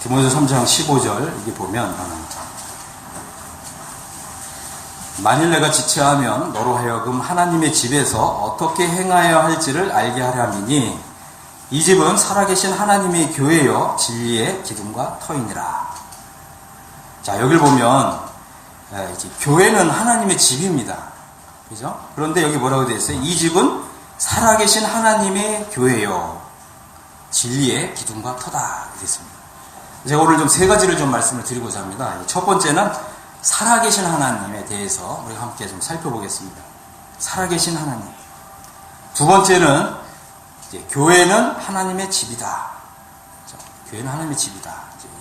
디모데서 3장 15절 이게 보면 만일 내가 지체하면 너로 하여금 하나님의 집에서 어떻게 행하여야 할지를 알게 하려 함이니 이 집은 살아계신 하나님의 교회여 진리의 기둥과 터이니라. 자, 여기를 보면 이제 교회는 하나님의 집입니다. 그죠? 그런데 여기 뭐라고 되어 있어요? 이 집은 살아계신 하나님의 교회여 진리의 기둥과 터다. 이랬습니다. 제가 오늘 좀 세 가지를 좀 말씀을 드리고자 합니다. 첫 번째는 살아계신 하나님에 대해서 우리가 함께 좀 살펴보겠습니다. 살아계신 하나님. 두 번째는 이제 교회는 하나님의 집이다. 교회는 하나님의 집이다.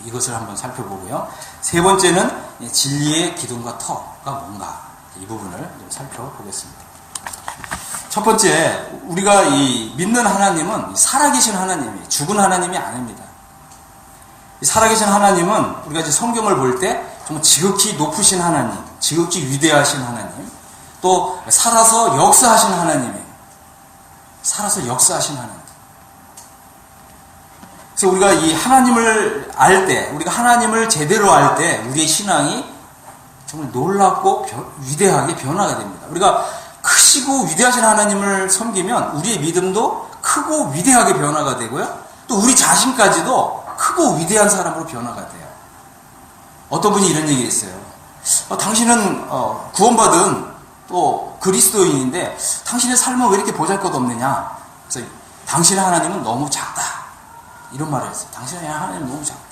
이것을 한번 살펴보고요. 세 번째는 진리의 기둥과 터가 뭔가 이 부분을 좀 살펴보겠습니다. 첫 번째, 우리가 이 믿는 하나님은 살아계신 하나님이 죽은 하나님이 아닙니다. 살아계신 하나님은 우리가 이제 성경을 볼 때 정말 지극히 높으신 하나님, 지극히 위대하신 하나님, 또 살아서 역사하신 하나님이에요. 살아서 역사하신 하나님. 그래서 우리가 이 하나님을 알 때, 우리가 하나님을 제대로 알 때 우리의 신앙이 정말 놀랍고 위대하게 변화가 됩니다. 우리가 크시고 위대하신 하나님을 섬기면 우리의 믿음도 크고 위대하게 변화가 되고요. 또 우리 자신까지도 크고 위대한 사람으로 변화가 돼요. 어떤 분이 이런 얘기 했어요. 당신은 구원받은 또 그리스도인인데 당신의 삶은 왜 이렇게 보잘것없느냐. 그래서 당신의 하나님은 너무 작다. 이런 말을 했어요. 당신의 하나님은 너무 작다.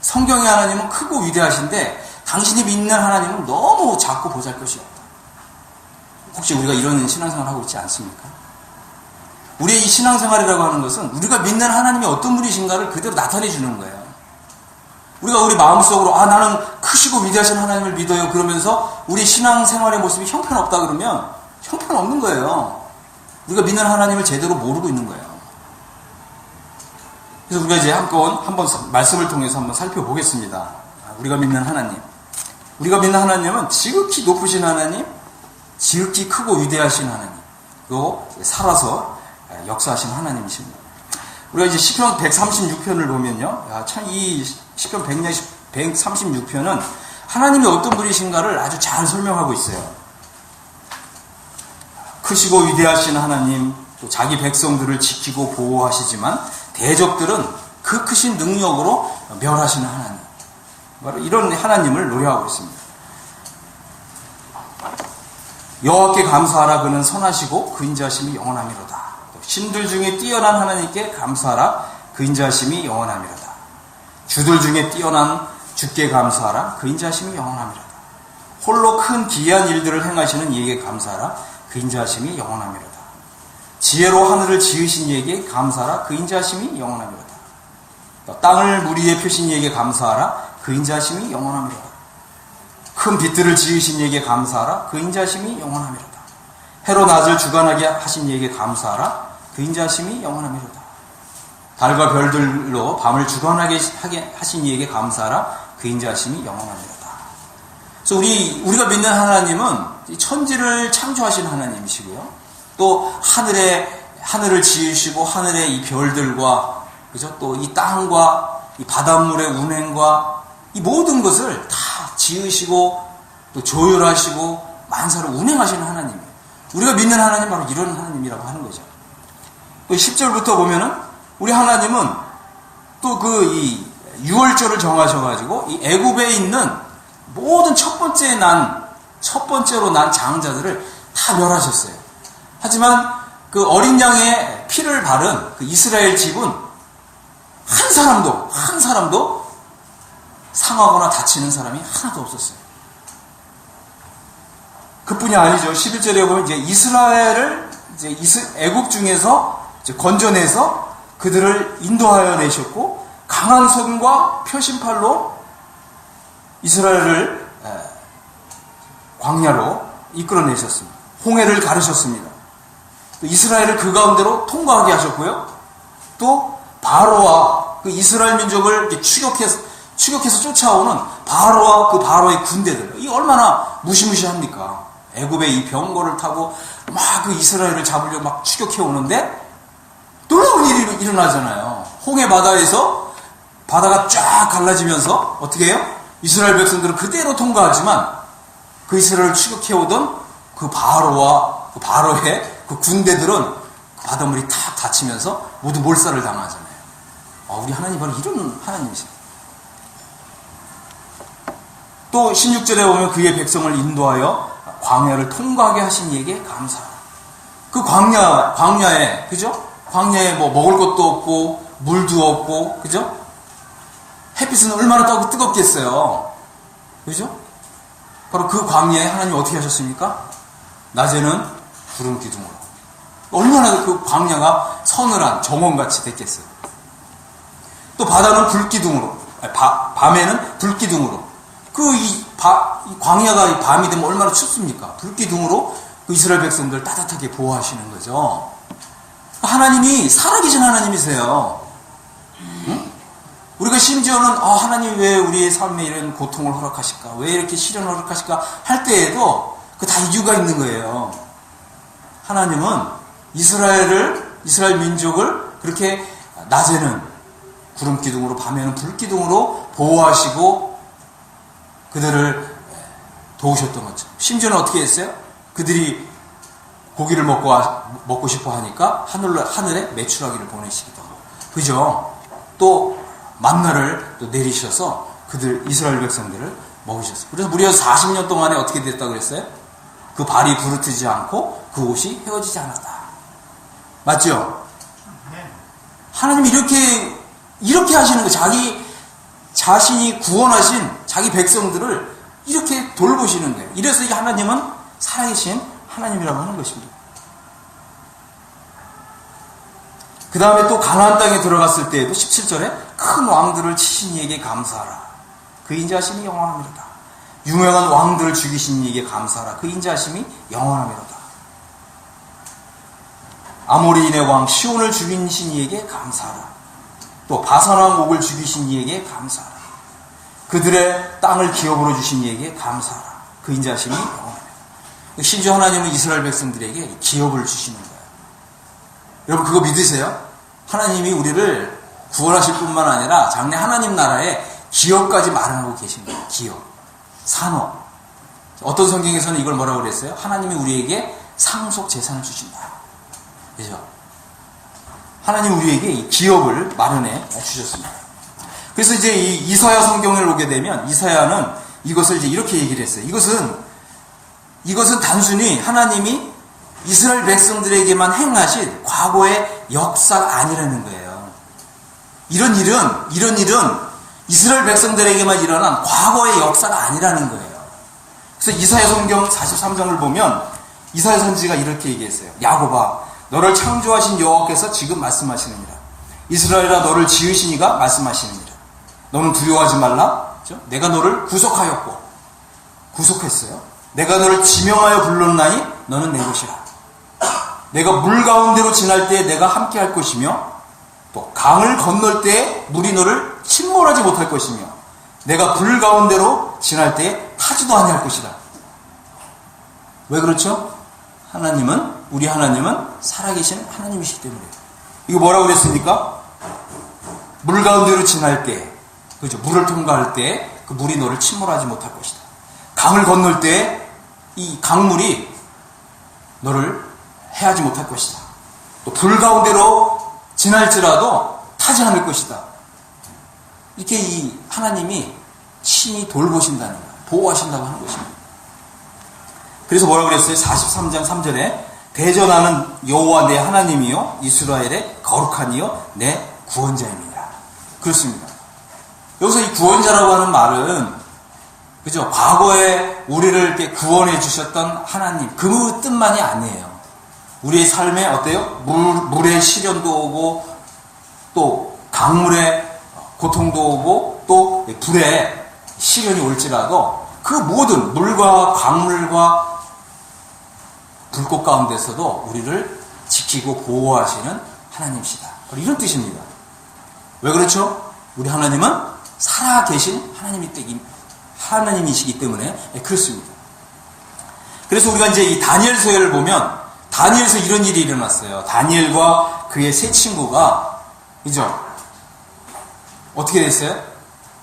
성경의 하나님은 크고 위대하신데 당신이 믿는 하나님은 너무 작고 보잘것이 없다. 혹시 우리가 이런 신앙생활을 하고 있지 않습니까? 우리의 이 신앙생활이라고 하는 것은 우리가 믿는 하나님이 어떤 분이신가를 그대로 나타내 주는 거예요. 우리가 우리 마음속으로 나는 크시고 위대하신 하나님을 믿어요. 그러면서 우리 신앙생활의 모습이 형편없다 그러면 형편없는 거예요. 우리가 믿는 하나님을 제대로 모르고 있는 거예요. 그래서 우리가 이제 한번 말씀을 통해서 한번 살펴보겠습니다. 우리가 믿는 하나님. 우리가 믿는 하나님은 지극히 높으신 하나님, 지극히 크고 위대하신 하나님, 또 살아서 역사하신 하나님이십니다. 우리가 이제 시편 136편을 보면요. 참 이 시편 136편은 하나님이 어떤 분이신가를 아주 잘 설명하고 있어요. 크시고 위대하신 하나님, 또 자기 백성들을 지키고 보호하시지만 대적들은 그 크신 능력으로 멸하시는 하나님. 바로 이런 하나님을 노래하고 있습니다. 여호와께 감사하라. 그는 선하시고 그 인자하심이 영원하미로다. 신들 중에 뛰어난 하나님께 감사하라. 그 인자하심이 영원하미로다. 주들 중에 뛰어난 주께 감사하라. 그 인자하심이 영원하미로다. 홀로 큰 기이한 일들을 행하시는 이에게 감사하라. 그 인자하심이 영원하미로다. 지혜로 하늘을 지으신 이에게 감사하라. 그 인자하심이 영원하미로다. 땅을 물 위에 펴신 이에게 감사하라. 그 인자하심이 영원하미로다. 큰 빛들을 지으신 이에게 감사하라. 그 인자하심이 영원하미로다. 해로 낮을 주관하게 하신 이에게 감사하라. 그 인자하심이 영원하미로다. 달과 별들로 밤을 주관하게 하신 이에게 감사하라. 그 인자하심이 영원하미로다. 그래서 우리가 믿는 하나님은 천지를 창조하신 하나님이시고요. 또 하늘을 지으시고 하늘의 이 별들과 그죠? 또 이 땅과 이 바닷물의 운행과 이 모든 것을 다 지으시고 또 조율하시고 만사를 운행하시는 하나님이에요. 우리가 믿는 하나님 바로 이런 하나님이라고 하는 거죠. 또 10절부터 보면은 우리 하나님은 또 이 6월절을 정하셔가지고 이 애굽에 있는 모든 첫 번째로 난 장자들을 다 멸하셨어요. 하지만 그 어린 양의 피를 바른 그 이스라엘 집은 한 사람도 상하거나 다치는 사람이 하나도 없었어요. 그뿐이 아니죠. 11절에 보면 이제 이스라엘을 애굽 중에서 건져내서 그들을 인도하여 내셨고 강한 손과 표심팔로 이스라엘을 광야로 이끌어내셨습니다. 홍해를 가르셨습니다. 또 이스라엘을 그 가운데로 통과하게 하셨고요. 또 바로와 그 이스라엘 민족을 추격해서 쫓아오는 바로와 그 바로의 군대들, 이 얼마나 무시무시합니까? 애굽의 이 병거를 타고 막 그 이스라엘을 잡으려고 막 추격해 오는데 놀라운 일이 일어나잖아요. 홍해 바다에서 바다가 쫙 갈라지면서 어떻게 해요? 이스라엘 백성들은 그대로 통과하지만 그 이스라엘을 추격해오던 그 바로와 그 바로의 그 군대들은 바닷물이 탁 닫히면서 모두 몰살을 당하잖아요. 우리 하나님 바로 이런 하나님이세요. 또 16절에 보면 그의 백성을 인도하여 광야를 통과하게 하신 이에게 감사하라. 그 광야에, 그죠? 광야에 뭐 먹을 것도 없고, 물도 없고, 그죠? 햇빛은 얼마나 뜨겁겠어요. 그죠? 바로 그 광야에 하나님 어떻게 하셨습니까? 낮에는 구름 기둥으로. 얼마나 그 광야가 서늘한 정원같이 됐겠어요. 또 바다는 불기둥으로, 밤에는 불기둥으로. 이 광야가 밤이 되면 얼마나 춥습니까? 불기둥으로 그 이스라엘 백성들 따뜻하게 보호하시는 거죠. 하나님이 살아계신 하나님이세요. 응? 우리가 심지어는 하나님 왜 우리의 삶에 이런 고통을 허락하실까? 왜 이렇게 시련을 허락하실까? 할 때에도 그 다 이유가 있는 거예요. 하나님은 이스라엘 민족을 그렇게 낮에는 구름 기둥으로 밤에는 불 기둥으로 보호하시고 그들을 도우셨던 거죠. 심지어는 어떻게 했어요? 그들이 고기를 먹고 싶어 하니까 하늘에 메추라기를 보내시기도 하고, 그죠? 또 만나를 또 내리셔서 이스라엘 백성들을 먹이셨어요. 그래서 무려 40년 동안에 어떻게 됐다고 그랬어요? 그 발이 부르트지 않고 그 옷이 헤어지지 않았다. 맞죠? 하나님이 이렇게 하시는 거, 자기 자신이 구원하신 자기 백성들을 이렇게 돌보시는 거예요. 이래서 이게 하나님은 살아계신 하나님이라고 하는 것입니다. 그 다음에 또 가나안 땅에 들어갔을 때에도 17절에 큰 왕들을 치신 이에게 감사하라. 그 인자하심이 영원하미로다. 유명한 왕들을 죽이신 이에게 감사하라. 그 인자하심이 영원하미로다. 아모리인의 왕 시온을 죽이신 이에게 감사하라. 또 바산 왕 옥을 죽이신 이에게 감사하라. 그들의 땅을 기업으로 주신 이에게 감사하라. 그 인자하심이 영원하미로다. 심지어 하나님은 이스라엘 백성들에게 기업을 주시는 거예요. 여러분 그거 믿으세요? 하나님이 우리를 구원하실 뿐만 아니라 장래 하나님 나라에 기업까지 마련하고 계신 거예요. 기업, 산업. 어떤 성경에서는 이걸 뭐라고 그랬어요? 하나님이 우리에게 상속 재산을 주신다. 그죠? 하나님 우리에게 이 기업을 마련해 주셨습니다. 그래서 이제 이 이사야 성경을 보게 되면 이사야는 이것을 이제 이렇게 얘기를 했어요. 이것은 단순히 하나님이 이스라엘 백성들에게만 행하신 과거의 역사가 아니라는 거예요. 이런 일은 이스라엘 백성들에게만 일어난 과거의 역사가 아니라는 거예요. 그래서 이사야 성경 43장을 보면 이사야 선지가 이렇게 얘기했어요. 야곱아, 너를 창조하신 여호와께서 지금 말씀하시느니라. 이스라엘아, 너를 지으신 이가 말씀하시느니라. 너는 두려워하지 말라. 그렇죠? 내가 너를 구속했어요. 내가 너를 지명하여 불렀나니 너는 내 것이라. 내가 물 가운데로 지날 때에 내가 함께 할 것이며 또 강을 건널 때에 물이 너를 침몰하지 못할 것이며 내가 불 가운데로 지날 때에 타지도 아니할 것이다. 왜 그렇죠? 우리 하나님은 살아계신 하나님이시기 때문에. 이거 뭐라고 그랬습니까? 물 가운데로 지날 때, 그죠? 물을 통과할 때 그 물이 너를 침몰하지 못할 것이다. 강을 건널 때 이 강물이 너를 해하지 못할 것이다. 또 불 가운데로 지날지라도 타지 않을 것이다. 이렇게 이 하나님이 친히 돌보신다는 거예요. 보호하신다고 하는 것입니다. 그래서 뭐라고 그랬어요? 43장 3절에 대전하는 여호와 내 하나님이요 이스라엘의 거룩한 이요 내 구원자입니다. 그렇습니다. 여기서 이 구원자라고 하는 말은 그죠? 과거에 우리를 이렇게 구원해 주셨던 하나님 그 뜻만이 아니에요. 우리의 삶에 어때요? 물의 시련도 오고 또 강물의 고통도 오고 또 불의 시련이 올지라도 그 모든 물과 강물과 불꽃 가운데서도 우리를 지키고 보호하시는 하나님이시다. 이런 뜻입니다. 왜 그렇죠? 우리 하나님은 살아계신 하나님이시기 때문에 그렇습니다. 그래서 우리가 이제 이 다니엘서를 보면 다니엘서 이런 일이 일어났어요. 다니엘과 그의 세 친구가 그죠? 어떻게 됐어요?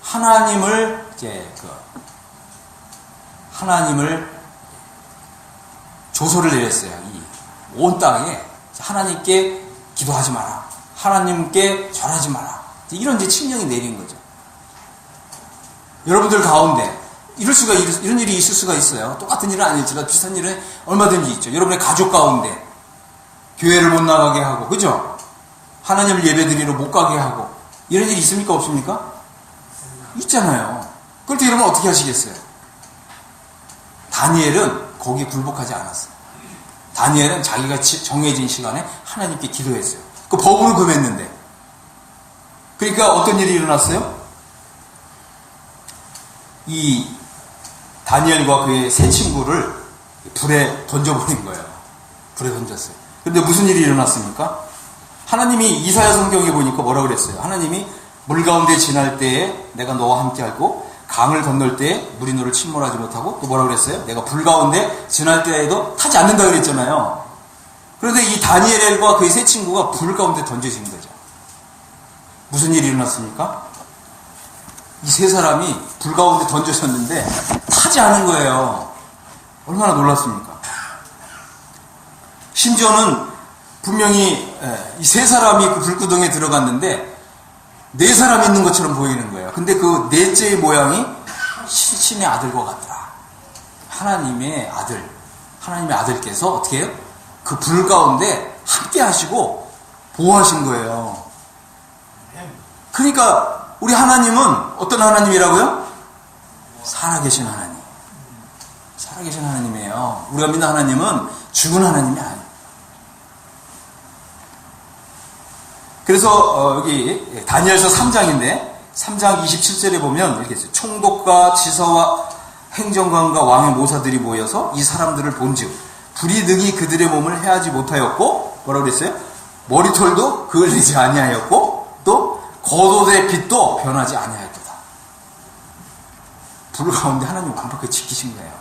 하나님을 조서를 내렸어요. 이 온 땅에 하나님께 기도하지 마라. 하나님께 절하지 마라. 이런 이제 칙령이 내린 거죠. 여러분들 가운데 이런 일이 있을 수가 있어요. 똑같은 일은 아닐지라도 비슷한 일은 얼마든지 있죠. 여러분의 가족 가운데 교회를 못 나가게 하고, 그죠? 하나님을 예배드리러 못 가게 하고, 이런 일이 있습니까? 없습니까? 있잖아요. 그럴 때 여러분 어떻게 하시겠어요? 다니엘은 거기에 굴복하지 않았어요. 다니엘은 자기가 정해진 시간에 하나님께 기도했어요. 그 법으로 금했는데. 그러니까 어떤 일이 일어났어요? 이 다니엘과 그의 세 친구를 불에 던져버린 거예요. 불에 던졌어요. 근데 무슨 일이 일어났습니까? 하나님이 이사야 성경에 보니까 뭐라고 그랬어요? 하나님이 물 가운데 지날 때에 내가 너와 함께 하고, 강을 건널 때에 물이 너를 침몰하지 못하고, 또 뭐라고 그랬어요? 내가 불 가운데 지날 때에도 타지 않는다 그랬잖아요. 그런데 이 다니엘과 그의 세 친구가 불 가운데 던져진 거죠. 무슨 일이 일어났습니까? 이 세 사람이 불 가운데 던져졌는데 타지 않은 거예요. 얼마나 놀랐습니까? 심지어는 분명히 이 세 사람이 그 불구덩이에 들어갔는데 네 사람 있는 것처럼 보이는 거예요. 근데 그 넷째의 모양이 신의 아들과 같더라. 하나님의 아들께서 어떻게 해요? 그 불 가운데 함께 하시고 보호하신 거예요. 그러니까 우리 하나님은 어떤 하나님이라고요? 살아계신 하나님. 살아계신 하나님이에요. 우리가 믿는 하나님은 죽은 하나님이 아니에요. 그래서 여기 다니엘서 3장인데 3장 27절에 보면 이렇게 있어요. 총독과 지사와 행정관과 왕의 모사들이 모여서 이 사람들을 본즉 불이 능히 그들의 몸을 해하지 못하였고, 뭐라고 그랬어요? 머리털도 그을리지 아니하였고, 또 겉옷의 빛도 변하지 아니하였도다. 불 가운데 하나님 완벽하게 지키신 거예요.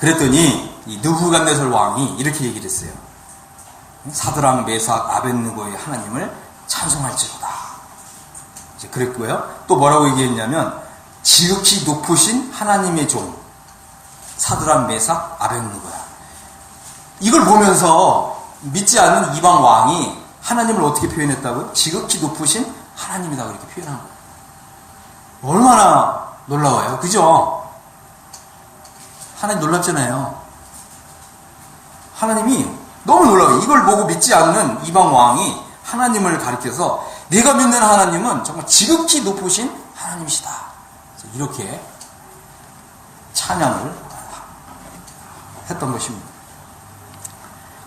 그랬더니 이 느부갓네살 왕이 이렇게 얘기를 했어요. 사드락, 메삭, 아벳느고의 하나님을 찬송할지로다. 이제 그랬고요. 또 뭐라고 얘기했냐면 지극히 높으신 하나님의 종 사드락, 메삭, 아벳느고야. 이걸 보면서 믿지 않는 이방 왕이 하나님을 어떻게 표현했다고요? 지극히 높으신 하나님이다 그렇게 표현한 거예요. 얼마나 놀라워요. 그죠? 하나님 놀랍잖아요. 하나님이 너무 놀라워요. 이걸 보고 믿지 않는 이방 왕이 하나님을 가리켜서 내가 믿는 하나님은 정말 지극히 높으신 하나님이시다. 이렇게 찬양을 했던 것입니다.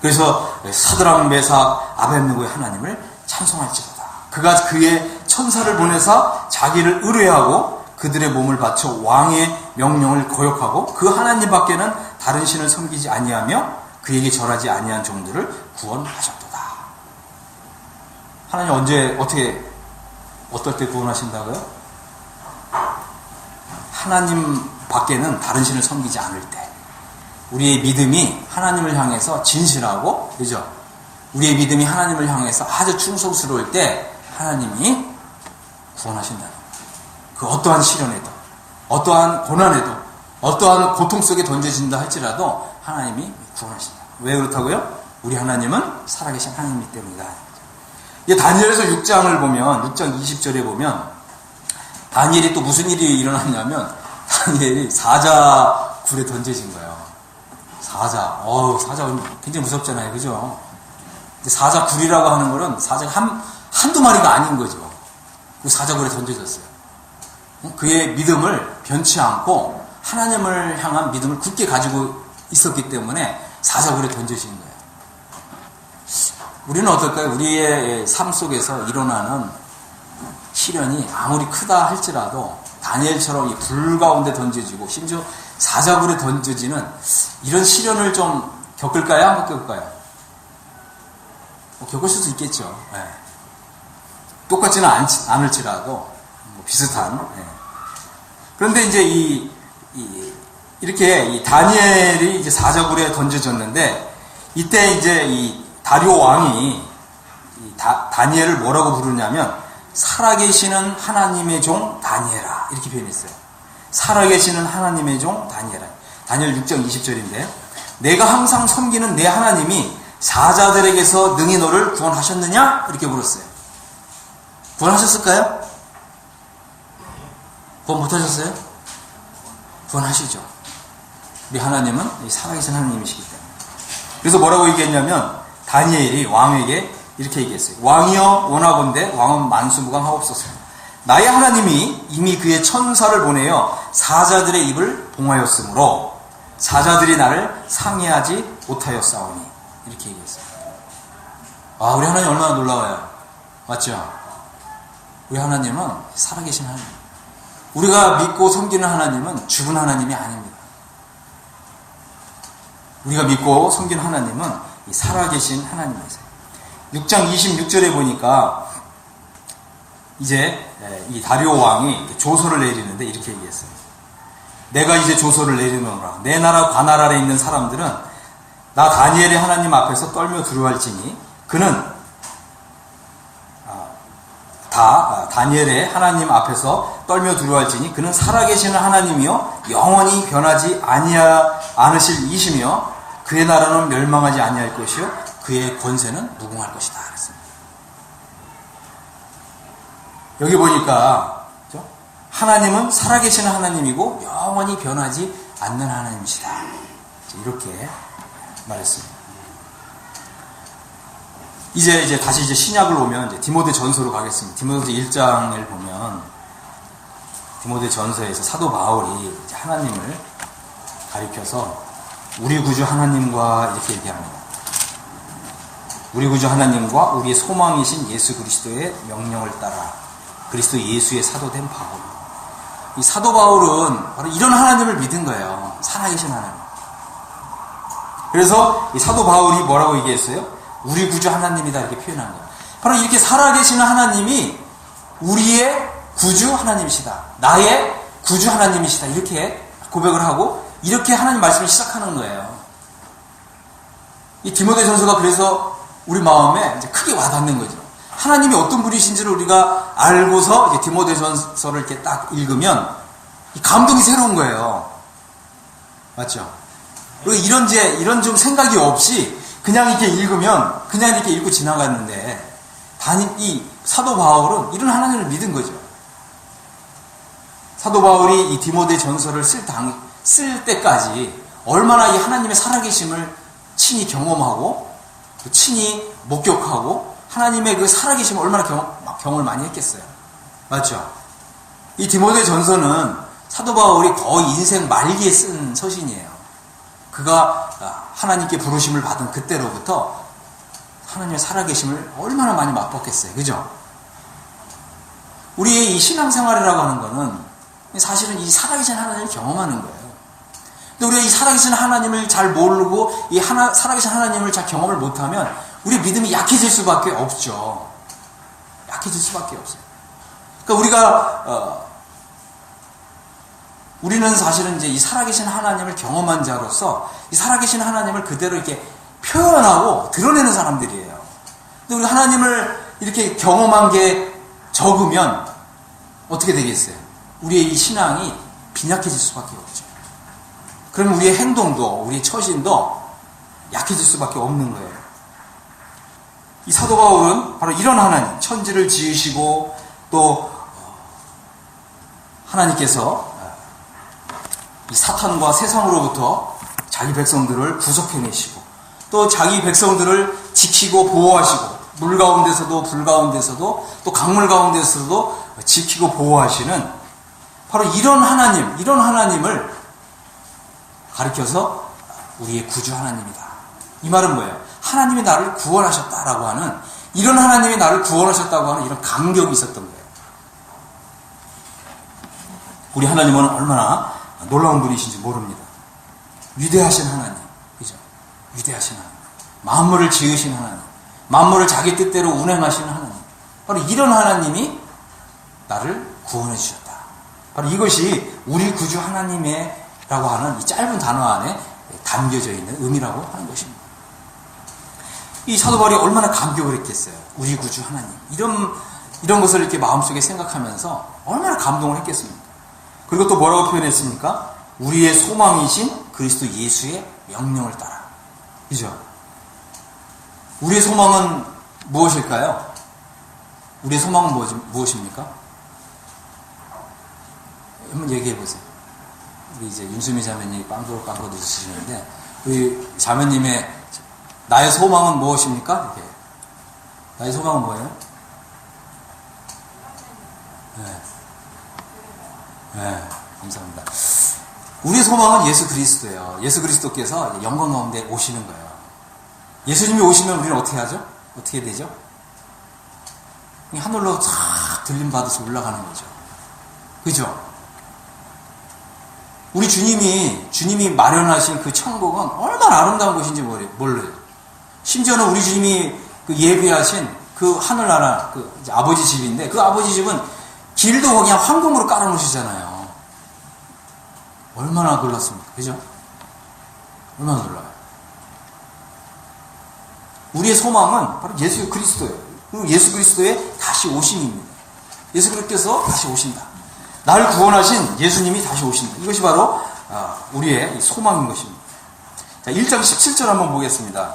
그래서 사드락, 메삭, 아벳느고의 하나님을 찬송할지로다. 그가 그의 천사를 보내사 자기를 의뢰하고 그들의 몸을 바쳐 왕의 명령을 거역하고 그 하나님 밖에는 다른 신을 섬기지 아니하며 그에게 절하지 아니한 종들을 구원하셨도다. 하나님 언제 어떨 때 구원하신다고요? 하나님 밖에는 다른 신을 섬기지 않을 때, 우리의 믿음이 하나님을 향해서 진실하고, 그죠? 우리의 믿음이 하나님을 향해서 아주 충성스러울 때 하나님이 구원하신다. 그 어떠한 시련에도, 어떠한 고난에도, 어떠한 고통 속에 던져진다 할지라도 하나님이 구원하신다. 왜 그렇다고요? 우리 하나님은 살아계신 하나님이기 때문이다. 다니엘서 6장을 보면, 6장 20절에 보면 다니엘이 또 무슨 일이 일어났냐면 다니엘이 사자 굴에 던져진 거예요. 사자 굉장히 무섭잖아요. 그죠? 사자 굴이라고 하는 거는 사자가 한두 마리가 아닌 거죠. 그 사자 굴에 던져졌어요. 그의 믿음을 변치 않고 하나님을 향한 믿음을 굳게 가지고 있었기 때문에 사자굴에 던져진 거예요. 우리는 어떨까요? 우리의 삶 속에서 일어나는 시련이 아무리 크다 할지라도 다니엘처럼 이 불 가운데 던져지고 심지어 사자굴에 던져지는 이런 시련을 좀 겪을까요? 안 겪을까요? 겪을 수도 있겠죠. 네. 똑같지는 않을지라도 비슷한. 네. 그런데 이제 이렇게 이 다니엘이 이제 사자굴에 던져졌는데 이때 이제 이 다리오 왕이 다니엘을 뭐라고 부르냐면 살아계시는 하나님의 종 다니엘아 이렇게 표현했어요. 살아계시는 하나님의 종 다니엘아. 다니엘 6장 20절인데 내가 항상 섬기는 내 하나님이 사자들에게서 능히 너를 구원하셨느냐? 이렇게 물었어요. 구원하셨을까요? 구원 못하셨어요? 구원하시죠. 우리 하나님은 살아계신 하나님이시기 때문에. 그래서 뭐라고 얘기했냐면 다니엘이 왕에게 이렇게 얘기했어요. 왕이여 원하건대 왕은 만수무강하옵소서. 나의 하나님이 이미 그의 천사를 보내어 사자들의 입을 봉하였으므로 사자들이 나를 상해하지 못하였사오니 이렇게 얘기했어요. 아, 우리 하나님 얼마나 놀라워요. 맞죠? 우리 하나님은 살아계신 하나님. 우리가 믿고 섬기는 하나님은 죽은 하나님이 아닙니다. 우리가 믿고 섬기는 하나님은 살아계신 하나님이세요. 6장 26절에 보니까 이제 이 다리오 왕이 조서를 내리는데 이렇게 얘기했어요. 내가 이제 조서를 내리노라. 내 나라 관할 아래 있는 사람들은 나 다니엘의 하나님 앞에서 떨며 두려워할지니 그는 다니엘의 하나님 앞에서 떨며 두려워할지니 그는 살아계시는 하나님이요 영원히 변하지 않으실 이시며 그의 나라는 멸망하지 아니할 것이요 그의 권세는 무궁할 것이다 그랬습니다. 여기 보니까 하나님은 살아계시는 하나님이고 영원히 변하지 않는 하나님이시다 이렇게 말했습니다. 이제 다시 신약을 오면 이제 디모데 전서로 가겠습니다. 디모데 1장을 보면 디모데 전서에서 사도 바울이 이제 하나님을 가리켜서 우리 구주 하나님과 이렇게 얘기합니다. 우리 구주 하나님과 우리의 소망이신 예수 그리스도의 명령을 따라 그리스도 예수의 사도된 바울. 이 사도 바울은 바로 이런 하나님을 믿은 거예요. 살아계신 하나님. 그래서 이 사도 바울이 뭐라고 얘기했어요? 우리 구주 하나님이다 이렇게 표현한 거예요. 바로 이렇게 살아계시는 하나님이 우리의 구주 하나님이시다. 나의 구주 하나님이시다. 이렇게 고백을 하고 이렇게 하나님 말씀을 시작하는 거예요. 이 디모데 전서가 그래서 우리 마음에 이제 크게 와닿는 거죠. 하나님이 어떤 분이신지를 우리가 알고서 이제 디모데 전서를 이렇게 딱 읽으면 이 감동이 새로운 거예요. 맞죠? 그리고 이런 좀 생각이 없이 그냥 이렇게 읽으면 그냥 이렇게 읽고 지나갔는데 이 사도 바울은 이런 하나님을 믿은 거죠. 사도 바울이 이 디모데 전서를 쓸 때까지 얼마나 이 하나님의 살아계심을 친히 경험하고 친히 목격하고 하나님의 그 살아계심을 얼마나 경험을 많이 했겠어요. 맞죠? 이 디모데 전서는 사도 바울이 거의 인생 말기에 쓴 서신이에요. 그가 하나님께 부르심을 받은 그때로부터 하나님의 살아계심을 얼마나 많이 맛봤겠어요. 그죠? 우리의 이 신앙생활이라고 하는 거는 사실은 이 살아계신 하나님을 경험하는 거예요. 근데 우리가 이 살아계신 하나님을 잘 모르고 살아계신 하나님을 잘 경험을 못하면 우리 믿음이 약해질 수밖에 없죠. 약해질 수밖에 없어요. 그러니까 우리는 사실은 이제 이 살아계신 하나님을 경험한 자로서 이 살아계신 하나님을 그대로 이렇게 표현하고 드러내는 사람들이에요. 근데 우리 하나님을 이렇게 경험한 게 적으면 어떻게 되겠어요? 우리의 이 신앙이 빈약해질 수밖에 없죠. 그러면 우리의 행동도 우리의 처신도 약해질 수밖에 없는 거예요. 이 사도 바울은 바로 이런 하나님, 천지를 지으시고 또 하나님께서 이 사탄과 세상으로부터 자기 백성들을 구속해내시고 또 자기 백성들을 지키고 보호하시고 물 가운데서도 불 가운데서도 또 강물 가운데서도 지키고 보호하시는 바로 이런 하나님을 가리켜서 우리의 구주 하나님이다. 이 말은 뭐예요? 하나님이 나를 구원하셨다라고 하는 이런 하나님이 나를 구원하셨다고 하는 이런 감격이 있었던 거예요. 우리 하나님은 얼마나 놀라운 분이신지 모릅니다. 위대하신 하나님, 그죠? 위대하신 하나님, 만물을 지으신 하나님, 만물을 자기 뜻대로 운행하시는 하나님. 바로 이런 하나님이 나를 구원해 주셨다. 바로 이것이 우리 구주 하나님의라고 하는 이 짧은 단어 안에 담겨져 있는 의미라고 하는 것입니다. 이 사도 바울이 얼마나 감격을 했겠어요. 우리 구주 하나님. 이런 것을 이렇게 마음속에 생각하면서 얼마나 감동을 했겠습니까? 그리고 또 뭐라고 표현했습니까? 우리의 소망이신 그리스도 예수의 명령을 따라. 그죠? 우리의 소망은 무엇일까요? 우리의 소망은 무엇입니까? 한번 얘기해 보세요. 우리 이제 윤수미 자매님이 빵긋빵긋 웃으시는데, 우리 자매님의 나의 소망은 무엇입니까? 이렇게. 나의 소망은 뭐예요? 네, 감사합니다. 우리의 소망은 예수 그리스도예요. 예수 그리스도께서 영광 가운데 오시는 거예요. 예수님이 오시면 우리는 어떻게 하죠? 어떻게 되죠? 하늘로 쫙 들림 받아서 올라가는 거죠. 그죠? 우리 주님이 마련하신 그 천국은 얼마나 아름다운 곳인지 몰라요. 심지어는 우리 주님이 그 예비하신 그 하늘나라, 그 이제 아버지 집인데, 그 아버지 집은 길도 그냥 황금으로 깔아놓으시잖아요. 얼마나 놀랐습니까? 그죠? 얼마나 놀라요. 우리의 소망은 바로 예수 그리스도예요. 그리고 예수 그리스도의 다시 오심입니다. 예수 그리스도께서 다시 오신다. 나를 구원하신 예수님이 다시 오신다. 이것이 바로 우리의 소망인 것입니다. 자, 1장 17절 한번 보겠습니다.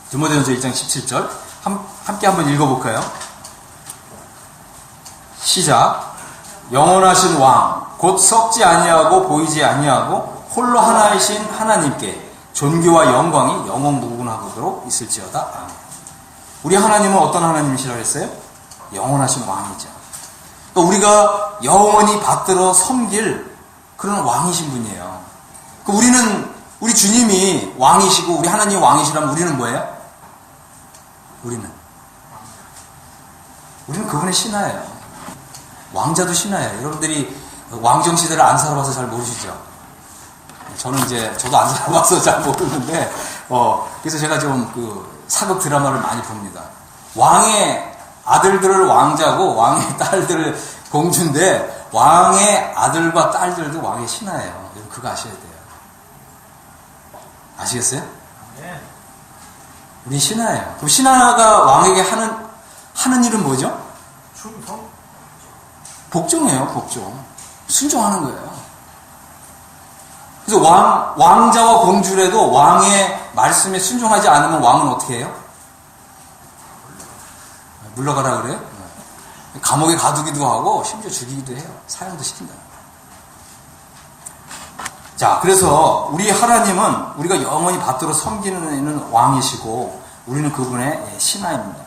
디모데전서 1장 17절 함께 한번 읽어볼까요? 시작. 영원하신 왕 곧 썩지 아니하고 보이지 아니하고 홀로 하나이신 하나님께 존귀와 영광이 영원 무궁하도록 있을지어다. 아멘. 우리 하나님은 어떤 하나님이시라고 했어요? 영원하신 왕이죠. 그러니까 우리가 영원히 받들어 섬길 그런 왕이신 분이에요. 그러니까 우리 주님이 왕이시고 우리 하나님이 왕이시라면 우리는 뭐예요? 우리는 그분의 신하예요. 왕자도 신하예요. 여러분들이 왕정시대를 안 살아봐서 잘 모르시죠? 저도 안 살아봐서 잘 모르는데, 그래서 제가 좀 사극 드라마를 많이 봅니다. 왕의 아들들을 왕자고, 왕의 딸들을 공주인데, 왕의 아들과 딸들도 왕의 신하예요. 여러분, 그거 아셔야 돼요. 아시겠어요? 네. 우리 신하예요. 그럼 신하가 왕에게 하는 일은 뭐죠? 충성. 복종이에요, 복종. 순종하는 거예요. 그래서 왕자와 공주라도 왕의 말씀에 순종하지 않으면 왕은 어떻게 해요? 물러가라 그래요? 감옥에 가두기도 하고 심지어 죽이기도 해요. 사형도 시킨다. 자, 그래서 우리 하나님은 우리가 영원히 받들어 섬기는 왕이시고 우리는 그분의 신하입니다.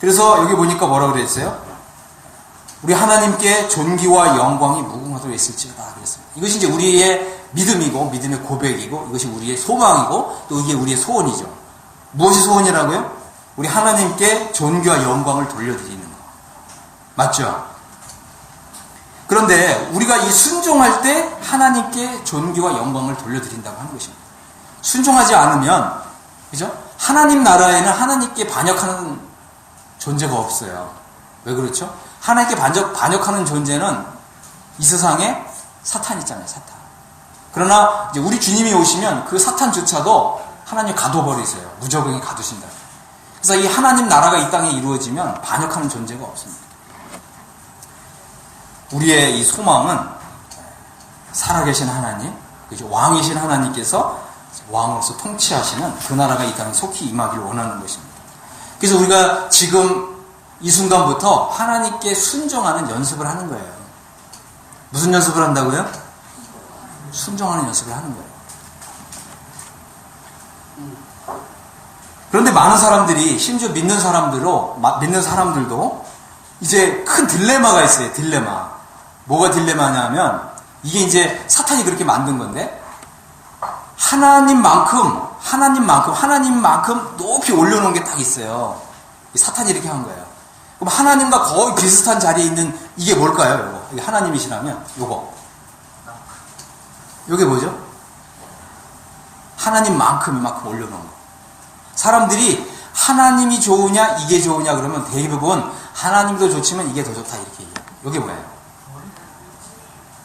그래서 여기 보니까 뭐라고 그랬어요? 우리 하나님께 존귀와 영광이 무궁하도록 있을지어다 그랬습니다. 이것이 이제 우리의 믿음이고 믿음의 고백이고 이것이 우리의 소망이고 또 이게 우리의 소원이죠. 무엇이 소원이라고요? 우리 하나님께 존귀와 영광을 돌려드리는 거. 맞죠? 그런데 우리가 이 순종할 때 하나님께 존귀와 영광을 돌려드린다고 하는 것입니다. 순종하지 않으면, 그죠? 하나님 나라에는 하나님께 반역하는 존재가 없어요. 왜 그렇죠? 하나님께 반역하는 존재는 이 세상에 사탄 있잖아요, 사탄. 그러나 이제 우리 주님이 오시면 그 사탄조차도 하나님 가둬버리세요. 무적응에 가두신다. 그래서 이 하나님 나라가 이 땅에 이루어지면 반역하는 존재가 없습니다. 우리의 이 소망은 살아계신 하나님, 그죠? 왕이신 하나님께서 왕으로서 통치하시는 그 나라가 이 땅에 속히 임하기를 원하는 것입니다. 그래서 우리가 지금 이 순간부터 하나님께 순종하는 연습을 하는 거예요. 무슨 연습을 한다고요? 순종하는 연습을 하는 거예요. 그런데 많은 사람들이, 심지어 믿는 사람들도 이제 큰 딜레마가 있어요. 딜레마. 뭐가 딜레마냐면 이게 이제 사탄이 그렇게 만든 건데 하나님만큼 높이 올려놓은 게 딱 있어요. 사탄이 이렇게 한 거예요. 그럼 하나님과 거의 비슷한 자리에 있는 이게 뭘까요? 요거. 이게 하나님이시라면 요거. 요게 뭐죠? 하나님만큼 이만큼 올려놓은 거. 사람들이 하나님이 좋으냐 이게 좋으냐 그러면 대부분 하나님도 좋지만 이게 더 좋다 이렇게 얘기해요. 요게 뭐예요?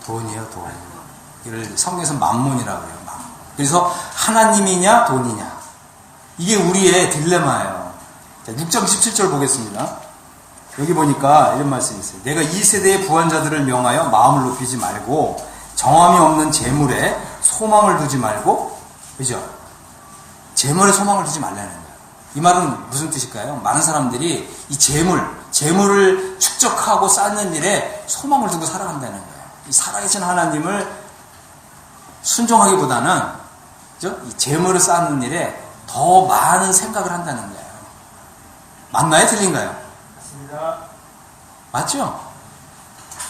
돈이에요, 돈. 이를 성경에서 만몬이라고 해요. 그래서 하나님이냐 돈이냐. 이게 우리의 딜레마예요. 자, 6장 17절 보겠습니다. 여기 보니까 이런 말씀이 있어요. 내가 이 세대의 부한자들을 명하여 마음을 높이지 말고 정함이 없는 재물에 소망을 두지 말고, 그죠? 재물에 소망을 두지 말라는 거예요. 이 말은 무슨 뜻일까요? 많은 사람들이 이 재물을 축적하고 쌓는 일에 소망을 두고 살아간다는 거예요. 이 살아계신 하나님을 순종하기보다는, 그죠? 이 재물을 쌓는 일에 더 많은 생각을 한다는 거예요. 맞나요? 틀린가요? 맞습니다. 맞죠?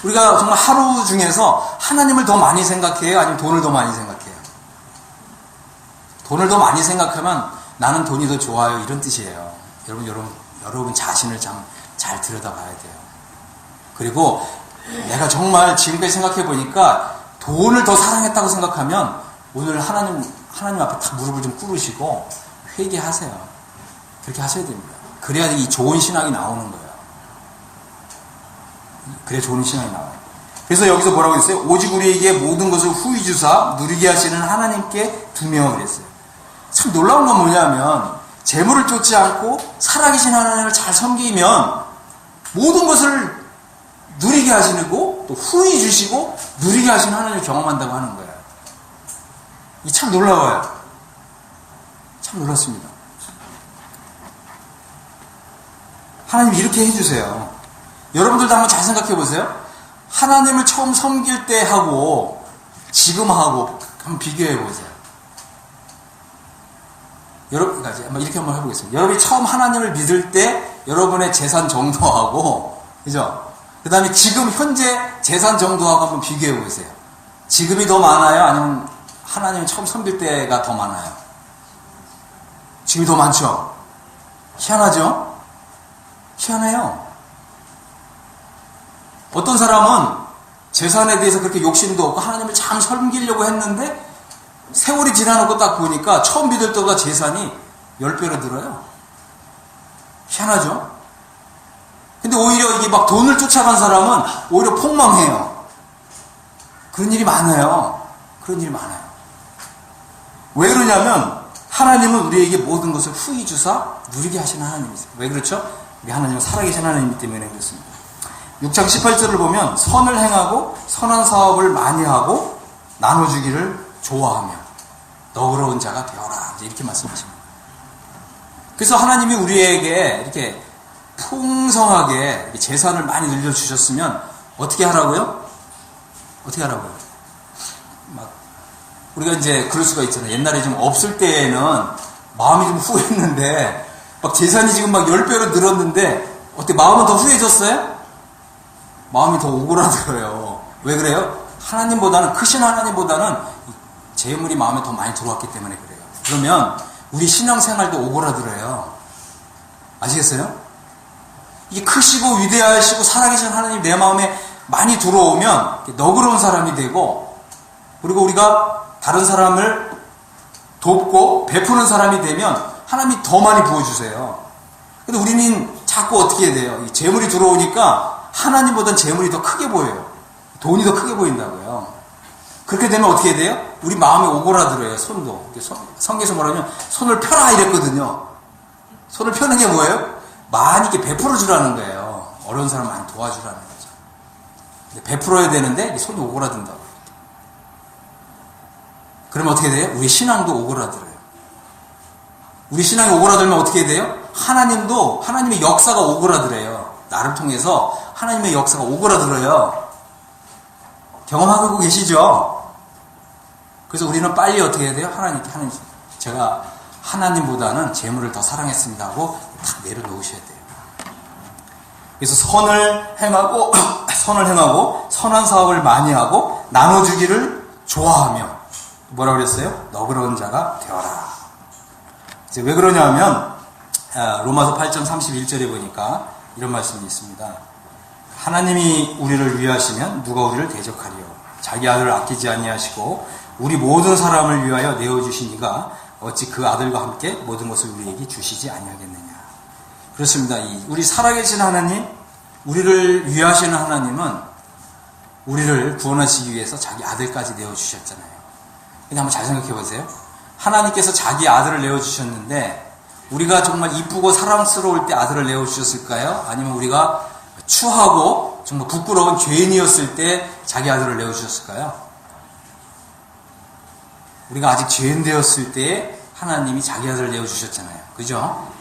우리가 정말 하루 중에서 하나님을 더 많이 생각해요? 아니면 돈을 더 많이 생각해요? 돈을 더 많이 생각하면 나는 돈이 더 좋아요. 이런 뜻이에요. 여러분 자신을 잘 들여다봐야 돼요. 그리고 내가 정말 지금까지 생각해 보니까 돈을 더 사랑했다고 생각하면 오늘 하나님 앞에 다 무릎을 좀 꿇으시고 회개하세요. 그렇게 하셔야 됩니다. 그래야 이 좋은 신앙이 나오는 거예요. 그래야 좋은 신앙이 나와요. 그래서 여기서 뭐라고 했어요? 오직 우리에게 모든 것을 후히 주사 누리게 하시는 하나님께 두며 그랬어요. 참 놀라운 건 뭐냐면 재물을 쫓지 않고 살아계신 하나님을 잘 섬기면 모든 것을 누리게 하시고 또 후히 주시고 누리게 하시는 하나님을 경험한다고 하는 거예요. 이 참 놀라워요. 참 놀랐습니다. 하나님 이렇게 해주세요. 여러분들도 한번 잘 생각해 보세요. 하나님을 처음 섬길 때 하고 지금 하고 한번 비교해 보세요. 여러분까지 이렇게 한번 해보겠습니다. 여러분이 처음 하나님을 믿을 때 여러분의 재산 정도하고, 그죠? 그 다음에 지금 현재 재산 정도하고 한번 비교해 보세요. 지금이 더 많아요? 아니면 하나님을 처음 섬길 때가 더 많아요? 지금이 더 많죠? 희한하죠? 희한해요. 어떤 사람은 재산에 대해서 그렇게 욕심도 없고 하나님을 참 섬기려고 했는데 세월이 지나놓고 딱 보니까 처음 믿을 때가 재산이 10배로 늘어요. 희한하죠? 근데 오히려 이게 막 돈을 쫓아간 사람은 오히려 폭망해요. 그런 일이 많아요. 그런 일이 많아요. 왜 그러냐면 하나님은 우리에게 모든 것을 후히 주사 누리게 하시는 하나님이세요. 왜 그렇죠? 우리 하나님은 살아계신 하나님이기 때문에 그렇습니다. 6장 18절을 보면 선을 행하고 선한 사업을 많이 하고 나눠주기를 좋아하며 너그러운 자가 되어라. 이렇게 말씀하십니다. 그래서 하나님이 우리에게 이렇게 풍성하게 재산을 많이 늘려주셨으면 어떻게 하라고요? 어떻게 하라고요? 막 우리가 이제 그럴 수가 있잖아요. 옛날에 좀 없을 때에는 마음이 좀 후했는데 막 재산이 지금 막 10배로 늘었는데 어때? 마음은 더 후해졌어요? 마음이 더 오그라들어요. 왜 그래요? 하나님보다는, 크신 하나님보다는 재물이 마음에 더 많이 들어왔기 때문에 그래요. 그러면 우리 신앙생활도 오그라들어요. 아시겠어요? 이게 크시고 위대하시고 살아계신 하나님 내 마음에 많이 들어오면 너그러운 사람이 되고, 그리고 우리가 다른 사람을 돕고 베푸는 사람이 되면 하나님이 더 많이 부어주세요. 근데 우리는 자꾸 어떻게 해야 돼요? 이 재물이 들어오니까 하나님보다는 재물이 더 크게 보여요. 돈이 더 크게 보인다고요. 그렇게 되면 어떻게 돼요? 우리 마음이 오그라들어요. 손도. 성경에서 뭐라면 손을 펴라 이랬거든요. 손을 펴는 게 뭐예요? 많이 이렇게 베풀어 주라는 거예요. 어려운 사람 많이 도와주라는 거죠. 근데 베풀어야 되는데 손이 오그라든다고. 그러면 어떻게 돼요? 우리 신앙도 오그라들어요. 우리 신앙이 오그라들면 어떻게 돼요? 하나님의 역사가 오그라들어요. 나를 통해서 하나님의 역사가 오그라들어요. 경험하고 계시죠? 그래서 우리는 빨리 어떻게 해야 돼요? 하나님, 제가 하나님보다는 재물을 더 사랑했습니다 하고 딱 내려놓으셔야 돼요. 그래서 선을 행하고 선한 사업을 많이 하고 나눠주기를 좋아하며 뭐라고 그랬어요? 너그러운 자가 되어라. 이제 왜 그러냐면 로마서 8장 31절에 보니까 이런 말씀이 있습니다. 하나님이 우리를 위하시면 누가 우리를 대적하리요? 자기 아들을 아끼지 아니하시고 우리 모든 사람을 위하여 내어주신 이가 어찌 그 아들과 함께 모든 것을 우리에게 주시지 아니하겠느냐. 그렇습니다. 우리 살아계신 하나님, 우리를 위하시는 하나님은 우리를 구원하시기 위해서 자기 아들까지 내어주셨잖아요. 근데 한번 잘 생각해 보세요. 하나님께서 자기 아들을 내어주셨는데 우리가 정말 이쁘고 사랑스러울 때 아들을 내어주셨을까요? 아니면 우리가 추하고 정말 부끄러운 죄인이었을 때 자기 아들을 내어주셨을까요? 우리가 아직 죄인 되었을 때 하나님이 자기 아들을 내어주셨잖아요. 그죠?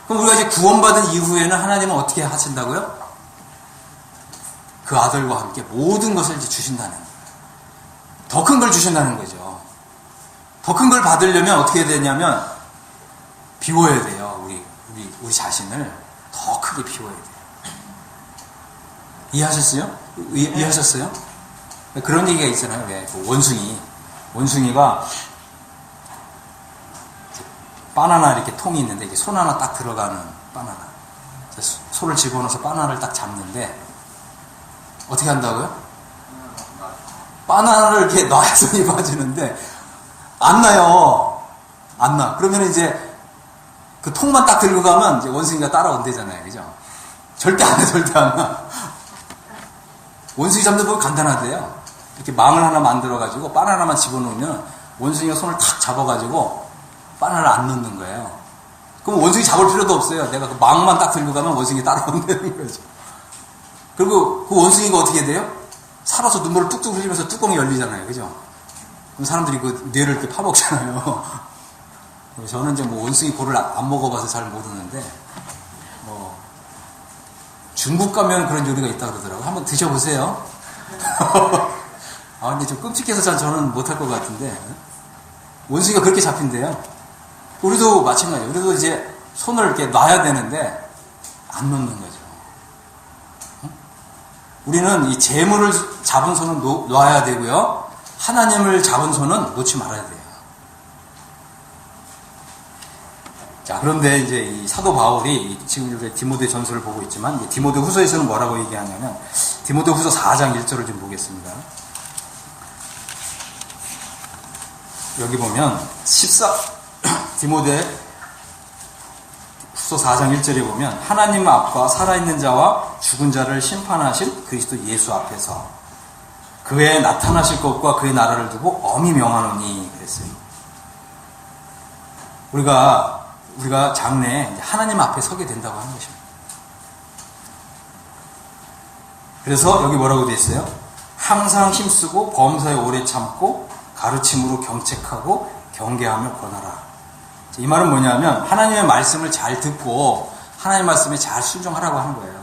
그럼 우리가 이제 구원받은 이후에는 하나님은 어떻게 하신다고요? 그 아들과 함께 모든 것을 이제 주신다는 거예요. 더 큰 걸 주신다는 거죠. 더 큰 걸 받으려면 어떻게 해야 되냐면 비워야 돼요. 우리 자신을 더 크게 비워야 돼요. 이해하셨어요? 이해하셨어요? 그런 얘기가 있잖아요. 왜? 그 원숭이가 바나나 이렇게 통이 있는데 이게 손 하나 딱 들어가는 바나나. 손을 집어넣어서 바나나를 딱 잡는데 어떻게 한다고요? 바나나를 이렇게 놔야 손이 빠지는데 안 나요. 안 나. 그러면 이제 그 통만 딱 들고 가면 이제 원숭이가 따라온대잖아요. 그죠? 절대 안 해, 절대 안 나. 원숭이 잡는 법 간단하대요. 이렇게 망을 하나 만들어가지고 바나나만 집어넣으면 원숭이가 손을 탁 잡아가지고 바나나를 안 넣는 거예요. 그럼 원숭이 잡을 필요도 없어요. 내가 그 망만 딱 들고 가면 원숭이 따라온다는 거죠. 그리고 그 원숭이가 어떻게 돼요? 살아서 눈물을 뚝뚝 흘리면서 뚜껑이 열리잖아요. 그죠? 그럼 사람들이 그 뇌를 이렇게 파먹잖아요. 저는 이제 뭐 원숭이 고를 안 먹어봐서 잘 모르는데, 중국 가면 그런 요리가 있다 그러더라고요. 한번 드셔보세요. 근데 좀 끔찍해서 저는 못할 것 같은데, 원숭이가 그렇게 잡힌대요. 우리도 마찬가지예요. 우리도 이제 손을 이렇게 놔야 되는데, 안 놓는 거죠. 우리는 이 재물을 잡은 손은 놔야 되고요. 하나님을 잡은 손은 놓지 말아야 돼요. 자, 그런데 이제 이 사도 바울이 지금 이제 디모데 전서를 보고 있지만, 이제 디모데 후서에서는 뭐라고 얘기하냐면, 디모데 후서 4장 1절을 좀 보겠습니다. 여기 보면, 디모데 후서 4장 1절에 보면, 하나님 앞과 살아있는 자와 죽은 자를 심판하실 그리스도 예수 앞에서 그의 나타나실 것과 그의 나라를 두고 엄히 명하노니 그랬어요. 우리가 장래에 하나님 앞에 서게 된다고 하는 것입니다. 그래서 여기 뭐라고 되어 있어요? 항상 힘쓰고 범사에 오래 참고 가르침으로 경책하고 경계하며 권하라. 이 말은 뭐냐면 하나님의 말씀을 잘 듣고 하나님의 말씀에 잘 순종하라고 하는 거예요.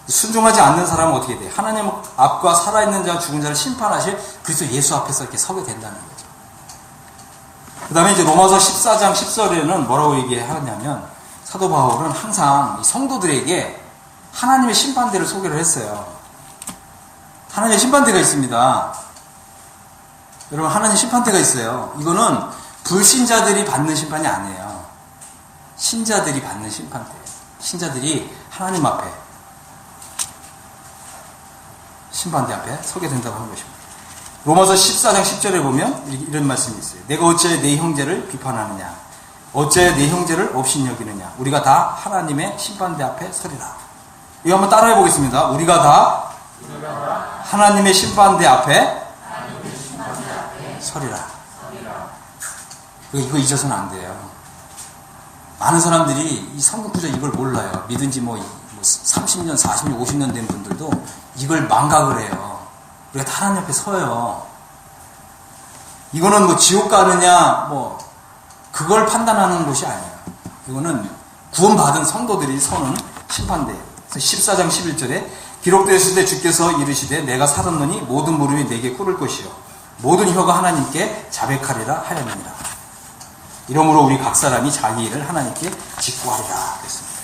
순종하지 않는 사람은 어떻게 돼요? 하나님 앞과 살아있는 자와 죽은 자를 심판하실 그리스도 예수 앞에서 이렇게 서게 된다는 거죠. 그 다음에 이제 로마서 14장 10절에는 뭐라고 얘기하냐면 사도 바울은 항상 성도들에게 하나님의 심판대를 소개를 했어요. 하나님의 심판대가 있습니다. 여러분, 하나님의 심판대가 있어요. 이거는 불신자들이 받는 심판이 아니에요. 신자들이 받는 심판대예요. 신자들이 하나님 앞에 심판대 앞에 서게 된다고 하는 것입니다. 로마서 14장 10절에 보면 이런 말씀이 있어요. 내가 어찌하여 내 형제를 비판하느냐? 어찌하여 내 형제를 업신여기느냐? 우리가 다 하나님의 심판대 앞에 서리라. 이거 한번 따라해 보겠습니다. 우리가 다 하나님의 심판대 앞에 서리라. 이거 잊어서는 안 돼요. 많은 사람들이 이 성경 구절 이걸 몰라요. 믿은 지 30년, 40년, 50년 된 분들도 이걸 망각을 해요. 우리가 다 하나님 앞에 서요. 이거는 뭐 지옥 가느냐, 그걸 판단하는 것이 아니에요. 이거는 구원받은 성도들이 서는 심판대예요. 그래서 14장 11절에 기록되었을 때 주께서 이르시되 내가 살았노니 모든 무릎이 내게 꿇을 것이요 모든 혀가 하나님께 자백하리라 하였느니라. 이러므로 우리 각 사람이 자기 일을 하나님께 직구하리라 그랬습니다.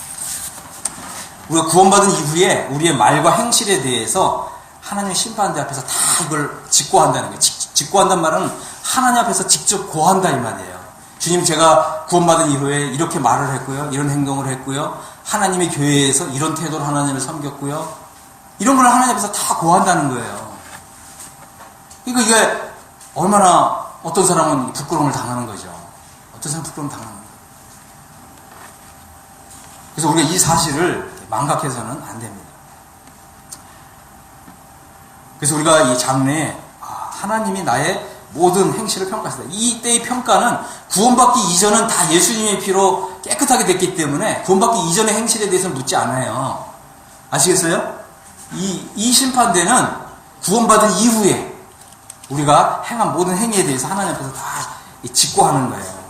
우리가 구원받은 이후에 우리의 말과 행실에 대해서 하나님의 심판대 앞에서 다 이걸 직구한다는 거예요. 직구한다는 말은 하나님 앞에서 직접 고한다 이 말이에요. 주님, 제가 구원받은 이후에 이렇게 말을 했고요. 이런 행동을 했고요. 하나님의 교회에서 이런 태도로 하나님을 섬겼고요. 이런 걸 하나님 앞에서 다 고한다는 거예요. 그러니까 이게 얼마나 어떤 사람은 부끄러움을 당하는 거죠. 어떤 사람은 부끄러움을 당하는 거예요. 그래서 우리가 이 사실을 망각해서는 안 됩니다. 그래서 우리가 이 장래에 하나님이 나의 모든 행실을 평가하시다. 이때의 평가는 구원받기 이전은 다 예수님의 피로 깨끗하게 됐기 때문에 구원받기 이전의 행실에 대해서는 묻지 않아요. 아시겠어요? 이 심판대는 구원받은 이후에 우리가 행한 모든 행위에 대해서 하나님 앞에서 다 직고하는 거예요.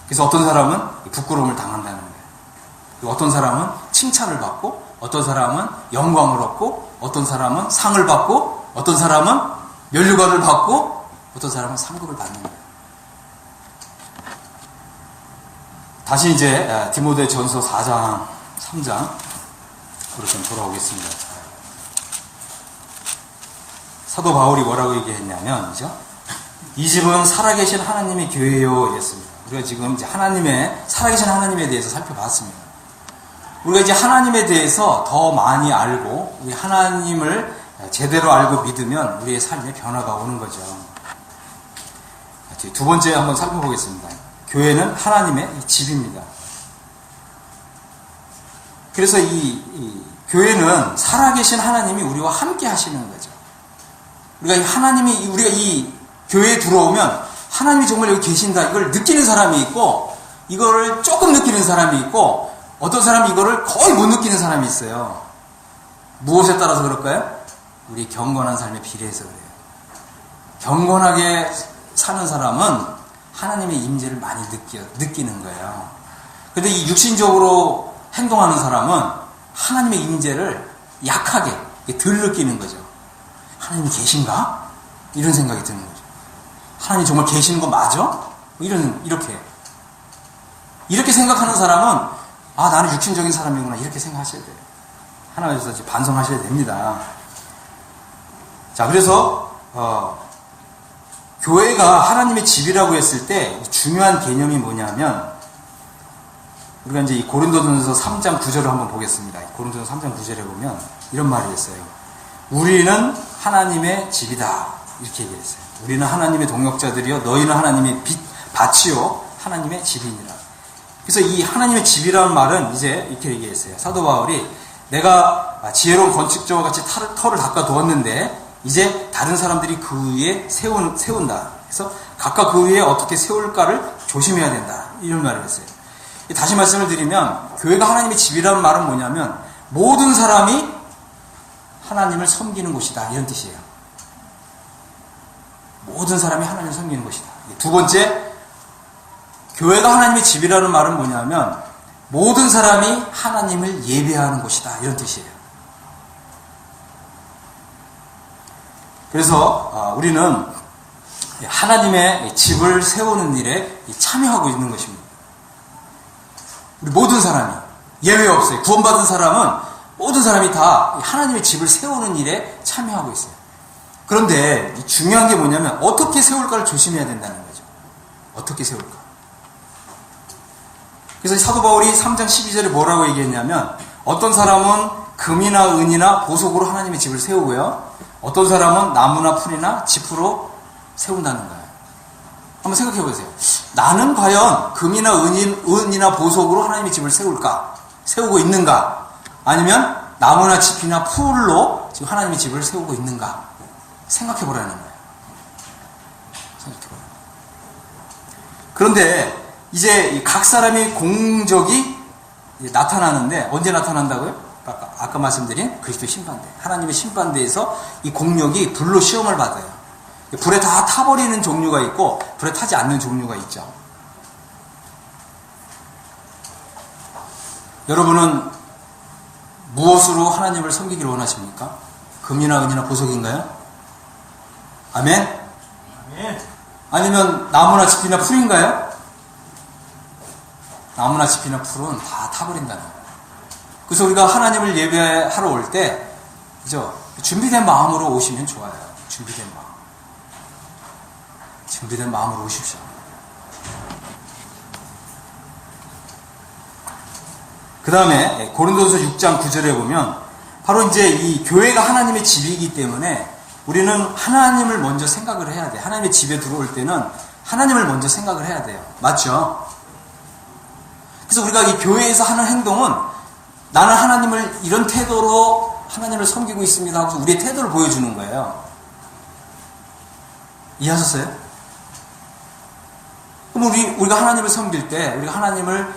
그래서 어떤 사람은 부끄러움을 당한다는 거예요. 어떤 사람은 칭찬을 받고, 어떤 사람은 영광을 얻고, 어떤 사람은 상을 받고, 어떤 사람은 면류관을 받고, 어떤 사람은 상급을 받는 거예요. 다시 이제 디모데전서 4장, 3장으로 좀 돌아오겠습니다. 사도 바울이 뭐라고 얘기했냐면, 그죠? 이 집은 살아계신 하나님의 교회요, 이랬습니다. 우리가 지금 이제 살아계신 하나님에 대해서 살펴봤습니다. 우리가 이제 하나님에 대해서 더 많이 알고, 우리 하나님을 제대로 알고 믿으면 우리의 삶에 변화가 오는 거죠. 두 번째 한번 살펴보겠습니다. 교회는 하나님의 집입니다. 그래서 이 교회는 살아계신 하나님이 우리와 함께 하시는 거죠. 우리가 이 교회에 들어오면 하나님이 정말 여기 계신다, 이걸 느끼는 사람이 있고, 이거를 조금 느끼는 사람이 있고, 어떤 사람이 이거를 거의 못 느끼는 사람이 있어요. 무엇에 따라서 그럴까요? 우리 경건한 삶에 비례해서 그래요. 경건하게 사는 사람은 하나님의 임재를 많이 느끼는 거예요. 근데 이 육신적으로 행동하는 사람은 하나님의 임재를 약하게, 덜 느끼는 거죠. 하나님이 계신가? 이런 생각이 드는 거죠. 하나님 정말 계시는 거 맞아? 이렇게 생각하는 사람은, 아, 나는 육신적인 사람이구나, 이렇게 생각하셔야 돼요. 하나님께서 이제 반성하셔야 됩니다. 자, 그래서 교회가 하나님의 집이라고 했을 때 중요한 개념이 뭐냐면, 우리가 이제 이 고린도전서 3장 9절을 한번 보겠습니다. 고린도전서 3장 9절에 보면 이런 말이 있어요. 우리는 하나님의 집이다, 이렇게 얘기했어요. 우리는 하나님의 동역자들이요, 너희는 하나님의 밭이요, 하나님의 집이니라. 그래서 이 하나님의 집이라는 말은 이제 이렇게 얘기했어요. 사도 바울이, 내가 지혜로운 건축자와 같이 터를 닦아 두었는데 이제 다른 사람들이 그 위에 세운다. 그래서 각각 그 위에 어떻게 세울까를 조심해야 된다, 이런 말을 했어요. 다시 말씀을 드리면, 교회가 하나님의 집이라는 말은 뭐냐면 모든 사람이 하나님을 섬기는 곳이다, 이런 뜻이에요. 모든 사람이 하나님을 섬기는 곳이다. 두 번째, 교회가 하나님의 집이라는 말은 뭐냐면 모든 사람이 하나님을 예배하는 곳이다, 이런 뜻이에요. 그래서 우리는 하나님의 집을 세우는 일에 참여하고 있는 것입니다. 우리 모든 사람이, 예외 없어요. 구원받은 사람은 모든 사람이 다 하나님의 집을 세우는 일에 참여하고 있어요. 그런데 중요한 게 뭐냐면 어떻게 세울까를 조심해야 된다는 거죠. 어떻게 세울까. 그래서 사도 바울이 3장 12절에 뭐라고 얘기했냐면, 어떤 사람은 금이나 은이나 보석으로 하나님의 집을 세우고요, 어떤 사람은 나무나 풀이나 짚으로 세운다는 거예요. 한번 생각해 보세요. 나는 과연 금이나 은이나 보석으로 하나님의 집을 세울까? 세우고 있는가? 아니면 나무나 짚이나 풀로 지금 하나님의 집을 세우고 있는가? 생각해 보라는 거예요. 생각해 보라. 그런데 이제 각 사람의 공적이 나타나는데, 언제 나타난다고요? 아까 말씀드린 그리스도 심판대, 하나님의 심판대에서 이 공력이 불로 시험을 받아요. 불에 다 타버리는 종류가 있고 불에 타지 않는 종류가 있죠. 여러분은 무엇으로 하나님을 섬기기를 원하십니까? 금이나 은이나 보석인가요? 아멘? 아멘. 아니면 나무나 짚이나 풀인가요? 나무나 짚이나 풀은 다 타버린다는 거예요. 그래서 우리가 하나님을 예배하러 올 때, 그죠? 준비된 마음으로 오시면 좋아요. 준비된 마음으로 오십시오. 그 다음에 고린도서 6장 9절에 보면 바로 이제 이 교회가 하나님의 집이기 때문에 우리는 하나님을 먼저 생각을 해야 돼. 하나님의 집에 들어올 때는 하나님을 먼저 생각을 해야 돼요. 맞죠? 그래서 우리가 이 교회에서 하는 행동은, 나는 하나님을 이런 태도로 하나님을 섬기고 있습니다 하고서 우리의 태도를 보여주는 거예요. 이해하셨어요? 그럼 우리가 하나님을 섬길 때, 우리가 하나님을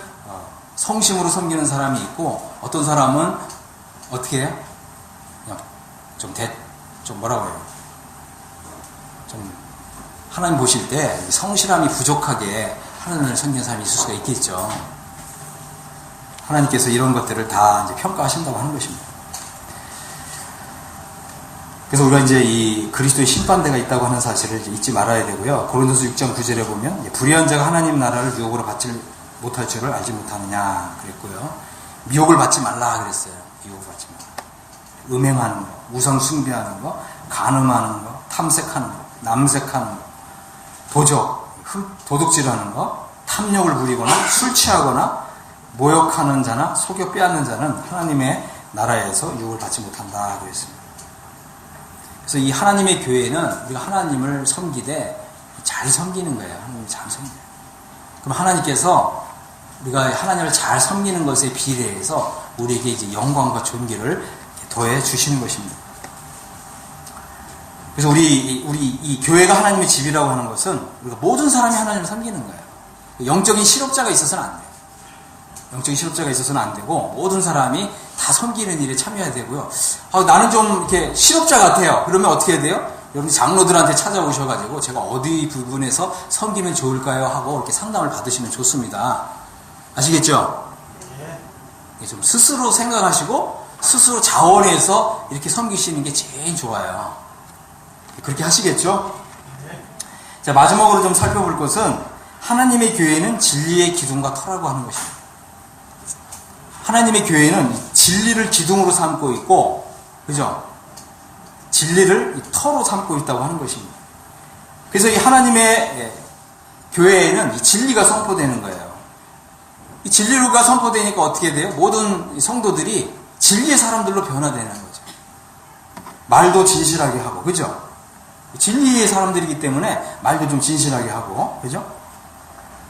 성심으로 섬기는 사람이 있고, 어떤 사람은 어떻게 해요? 그냥 좀 뭐라고 해요? 좀 하나님 보실 때 성실함이 부족하게 하나님을 섬기는 사람이 있을 수가 있겠죠. 하나님께서 이런 것들을 다 이제 평가하신다고 하는 것입니다. 그래서 우리가 이제 이 그리스도의 심판대가 있다고 하는 사실을 이제 잊지 말아야 되고요. 고린도서 6장 9절에 보면 불의한 자가 하나님 나라를 유혹으로 받지 못할 줄을 알지 못하느냐 그랬고요. 미혹을 받지 말라 그랬어요. 미혹을 받지 말라. 음행하는 거, 우상 숭배하는 거, 간음하는 거, 탐색하는 거, 남색하는 거, 도둑질하는 거, 탐욕을 부리거나 술 취하거나 모욕하는 자나 속여 빼앗는 자는 하나님의 나라에서 유혹을 받지 못한다 그랬습니다. 그래서 이 하나님의 교회는 우리가 하나님을 섬기되 잘 섬기는 거예요. 하나님을 잘 섬겨요. 그럼 하나님께서 우리가 하나님을 잘 섬기는 것에 비례해서 우리에게 이제 영광과 존귀를 더해 주시는 것입니다. 그래서 우리 이 교회가 하나님의 집이라고 하는 것은 우리가 모든 사람이 하나님을 섬기는 거예요. 영적인 실업자가 있어서는 안 돼요. 영적인 실업자가 있어서는 안 되고 모든 사람이 다 섬기는 일에 참여해야 되고요. 나는 좀 이렇게 실업자 같아요. 그러면 어떻게 해야 돼요? 여러분 장로들한테 찾아오셔가지고 제가 어디 부분에서 섬기면 좋을까요? 하고 이렇게 상담을 받으시면 좋습니다. 아시겠죠? 좀 스스로 생각하시고 스스로 자원해서 이렇게 섬기시는 게 제일 좋아요. 그렇게 하시겠죠? 자, 마지막으로 좀 살펴볼 것은 하나님의 교회는 진리의 기둥과 터라고 하는 것입니다. 하나님의 교회는 진리를 기둥으로 삼고 있고, 그죠? 진리를 터로 삼고 있다고 하는 것입니다. 그래서 이 하나님의 교회에는 이 진리가 선포되는 거예요. 이 진리가 선포되니까 어떻게 돼요? 모든 성도들이 진리의 사람들로 변화되는 거죠. 말도 진실하게 하고, 그죠? 진리의 사람들이기 때문에 말도 좀 진실하게 하고, 그죠?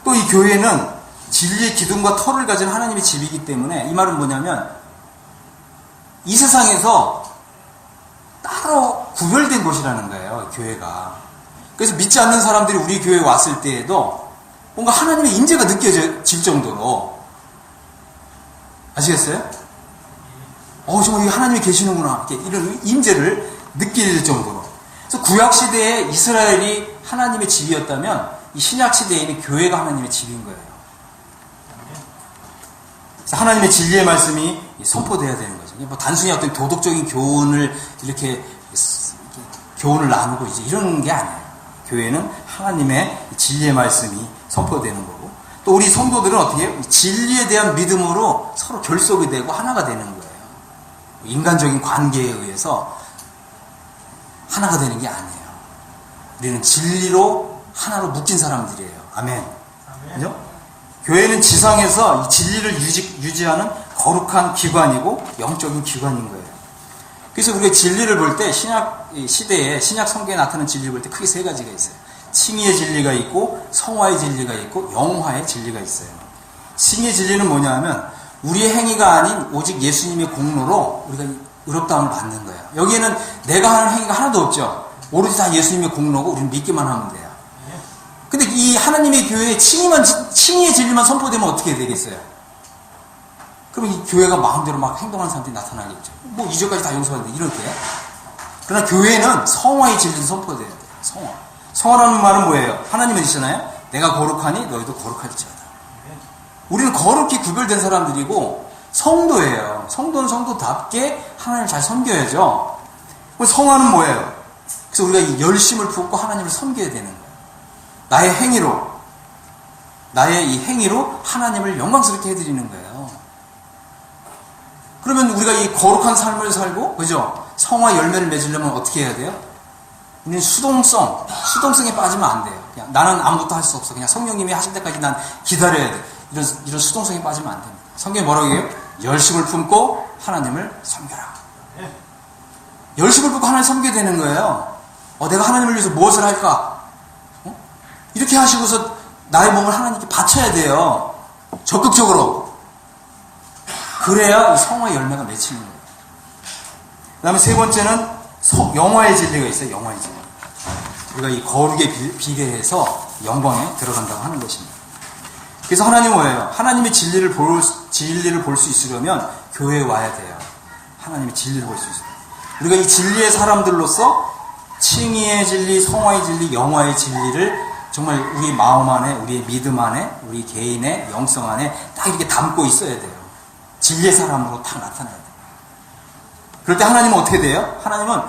또 이 교회는 진리의 기둥과 터를 가진 하나님의 집이기 때문에 이 말은 뭐냐면 이 세상에서 따로 구별된 곳이라는 거예요, 교회가. 그래서 믿지 않는 사람들이 우리 교회에 왔을 때에도 뭔가 하나님의 임재가 느껴질 정도로, 아시겠어요? 정말 이 하나님이 계시는구나, 이런 임재를 느낄 정도로. 그래서 구약시대에 이스라엘이 하나님의 집이었다면 이 신약시대에는 교회가 하나님의 집인 거예요. 그래서 하나님의 진리의 말씀이 선포되어야 되는 거죠. 뭐 단순히 어떤 도덕적인 교훈을 이렇게 교훈을 나누고 이제 이런 게 아니에요. 교회는 하나님의 진리의 말씀이 선포되는 거고, 또 우리 성도들은 어떻게 해요? 진리에 대한 믿음으로 서로 결속이 되고 하나가 되는 거예요. 인간적인 관계에 의해서 하나가 되는 게 아니에요. 우리는 진리로 하나로 묶인 사람들이에요. 아멘. 그죠? 교회는 지상에서 이 진리를 유지하는 거룩한 기관이고 영적인 기관인 거예요. 그래서 우리가 진리를 볼 때 신약 시대에 신약 성경에 나타나는 진리를 볼 때 크게 세 가지가 있어요. 칭의의 진리가 있고 성화의 진리가 있고 영화의 진리가 있어요. 칭의의 진리는 뭐냐 하면 우리의 행위가 아닌 오직 예수님의 공로로 우리가 의롭다함을 받는 거예요. 여기에는 내가 하는 행위가 하나도 없죠. 오로지 다 예수님의 공로고 우리는 믿기만 하면 돼요. 근데 이 하나님의 교회에 칭의의 진리만 선포되면 어떻게 되겠어요? 그럼 이 교회가 마음대로 막 행동하는 사람들이 나타나겠죠. 뭐 이전까지 다 용서하는데 이렇게. 그러나 교회는 성화의 진리도 선포돼야 돼요. 성화. 성화라는 말은 뭐예요? 하나님은 있잖아요. 내가 거룩하니 너희도 거룩할지어다. 우리는 거룩히 구별된 사람들이고 성도예요. 성도는 성도답게 하나님을 잘 섬겨야죠. 그럼 성화는 뭐예요? 그래서 우리가 이 열심을 품고 하나님을 섬겨야 되는 거예요. 나의 이 행위로 하나님을 영광스럽게 해드리는 거예요. 그러면 우리가 이 거룩한 삶을 살고, 그죠? 성화 열매를 맺으려면 어떻게 해야 돼요? 우리는 수동성에 빠지면 안 돼요. 그냥 나는 아무것도 할 수 없어. 그냥 성령님이 하실 때까지 난 기다려야 돼. 이런 수동성에 빠지면 안 됩니다. 성경이 뭐라고 해요? 열심을 품고 하나님을 섬겨라. 열심을 품고 하나님을 섬겨야 되는 거예요. 내가 하나님을 위해서 무엇을 할까? 이렇게 하시고서 나의 몸을 하나님께 바쳐야 돼요. 적극적으로. 그래야 이 성화의 열매가 맺히는 거예요. 그 다음에 세 번째는 영화의 진리가 있어요. 영화의 진리. 우리가 이 거룩에 비례해서 영광에 들어간다고 하는 것입니다. 그래서 하나님은 뭐예요? 하나님의 진리를 볼 수 있으려면 교회에 와야 돼요. 하나님의 진리를 볼 수 있어요. 우리가 이 진리의 사람들로서 칭의의 진리, 성화의 진리, 영화의 진리를 정말 우리 마음 안에, 우리의 믿음 안에, 우리 개인의 영성 안에 딱 이렇게 담고 있어야 돼요. 진리의 사람으로 딱 나타나야 돼요. 그럴 때 하나님은 어떻게 돼요? 하나님은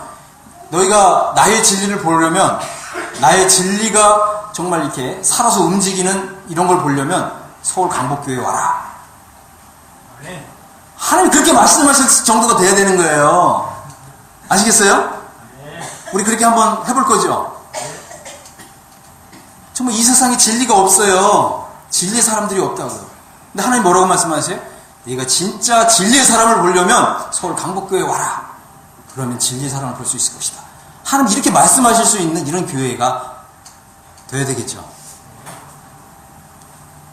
너희가 나의 진리를 보려면, 나의 진리가 정말 이렇게 살아서 움직이는 이런 걸 보려면 서울 강복교회에 와라. 하나님 그렇게 말씀하실 정도가 돼야 되는 거예요. 아시겠어요? 우리 그렇게 한번 해볼 거죠? 정말 이 세상에 진리가 없어요. 진리의 사람들이 없다고요. 근데 하나님 뭐라고 말씀하세요? 네가 진짜 진리의 사람을 보려면 서울 강복교회에 와라. 그러면 진리의 사람을 볼 수 있을 것이다. 하나님 이렇게 말씀하실 수 있는 이런 교회가 돼야 되겠죠.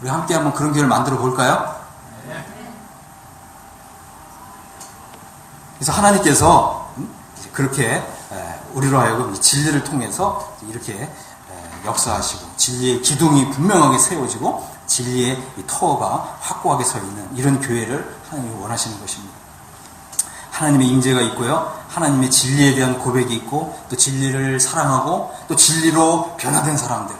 우리 함께 한번 그런 교회를 만들어 볼까요? 그래서 하나님께서 그렇게 우리로 하여금 이 진리를 통해서 이렇게 역사하시고 진리의 기둥이 분명하게 세워지고 진리의 이 터가 확고하게 서 있는 이런 교회를 하나님이 원하시는 것입니다. 하나님의 임재가 있고요. 하나님의 진리에 대한 고백이 있고 또 진리를 사랑하고 또 진리로 변화된 사람들,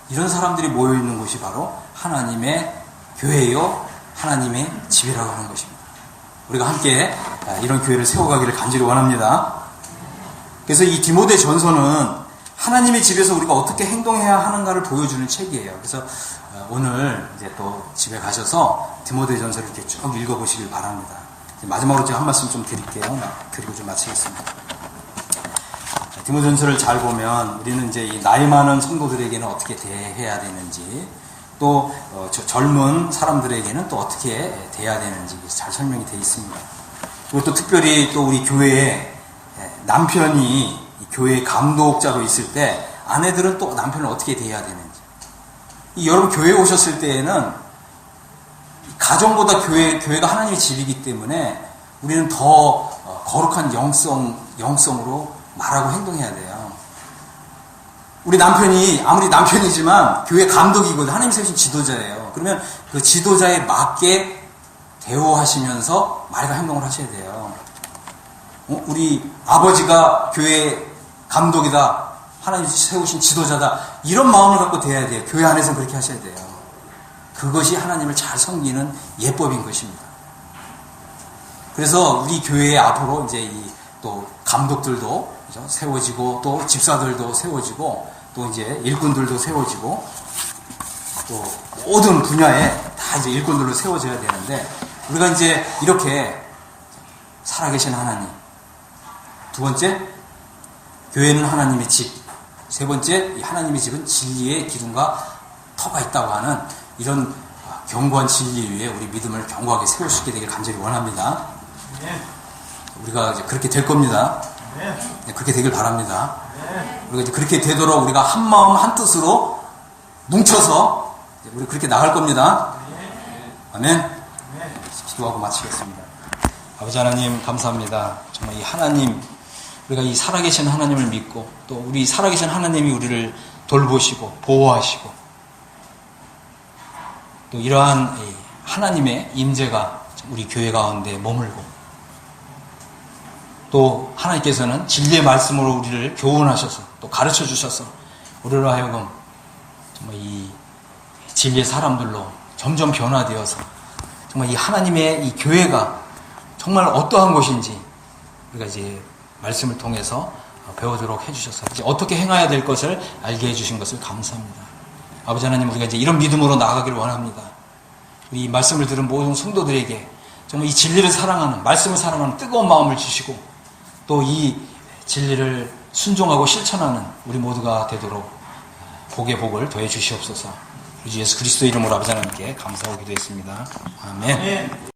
이런 사람들이 모여있는 곳이 바로 하나님의 교회요, 하나님의 집이라고 하는 것입니다. 우리가 함께 이런 교회를 세워가기를 간절히 원합니다. 그래서 이 디모데 전서는 하나님의 집에서 우리가 어떻게 행동해야 하는가를 보여주는 책이에요. 그래서 오늘 이제 또 집에 가셔서 디모데 전서를 이렇게 쭉 읽어보시길 바랍니다. 마지막으로 제가 한 말씀 좀 드릴게요. 그리고 좀 마치겠습니다. 디모데 전서를 잘 보면 우리는 이제 이 나이 많은 성도들에게는 어떻게 대해야 되는지, 또 젊은 사람들에게는 또 어떻게 대해야 되는지 잘 설명이 되어 있습니다. 그리고 또 특별히 또 우리 교회에 남편이 교회 감독자로 있을 때 아내들은 또 남편을 어떻게 대해야 되는지. 여러분 교회에 오셨을 때에는 가정보다 교회가 하나님의 집이기 때문에 우리는 더 거룩한 영성으로 말하고 행동해야 돼요. 우리 남편이 아무리 남편이지만 교회 감독이거든, 하나님 세우신 지도자예요. 그러면 그 지도자에 맞게 대우하시면서 말과 행동을 하셔야 돼요. 우리 아버지가 교회 감독이다, 하나님 세우신 지도자다, 이런 마음을 갖고 대해야 돼요. 교회 안에서 그렇게 하셔야 돼요. 그것이 하나님을 잘 섬기는 예법인 것입니다. 그래서 우리 교회에 앞으로 이제 또 감독들도 그죠? 세워지고, 또 집사들도 세워지고, 또 이제 일꾼들도 세워지고, 또 모든 분야에 다 이제 일꾼들로 세워져야 되는데, 우리가 이제 이렇게 살아계신 하나님, 두 번째, 교회는 하나님의 집, 세 번째, 이 하나님의 집은 진리의 기둥과 터가 있다고 하는 이런 견고한 진리 위에 우리 믿음을 견고하게 세울 수 있게 되길 간절히 원합니다. 우리가 이제 그렇게 될 겁니다. 그렇게 되길 바랍니다. 우리가 이제 그렇게 되도록 우리가 한 마음 한 뜻으로 뭉쳐서 우리 그렇게 나갈 겁니다. 아멘. 기도하고 마치겠습니다. 아버지 하나님 감사합니다. 정말 이 하나님, 우리가 이 살아계신 하나님을 믿고 또 우리 살아계신 하나님이 우리를 돌보시고 보호하시고 또 이러한 하나님의 임재가 우리 교회 가운데 머물고, 또 하나님께서는 진리의 말씀으로 우리를 교훈하셔서 또 가르쳐 주셔서 우리로 하여금 정말 이 진리의 사람들로 점점 변화되어서 정말 이 하나님의 이 교회가 정말 어떠한 곳인지 우리가 이제 말씀을 통해서 배우도록 해주셔서 이제 어떻게 행해야 될 것을 알게 해주신 것을 감사합니다. 아버지 하나님, 우리가 이제 이런 믿음으로 나아가기를 원합니다. 우리 이 말씀을 들은 모든 성도들에게 정말 이 진리를 사랑하는, 말씀을 사랑하는 뜨거운 마음을 주시고, 또 이 진리를 순종하고 실천하는 우리 모두가 되도록 복의 복을 더해 주시옵소서. 우리 예수 그리스도 이름으로 아버지 하나님께 감사하고 기도했습니다. 아멘.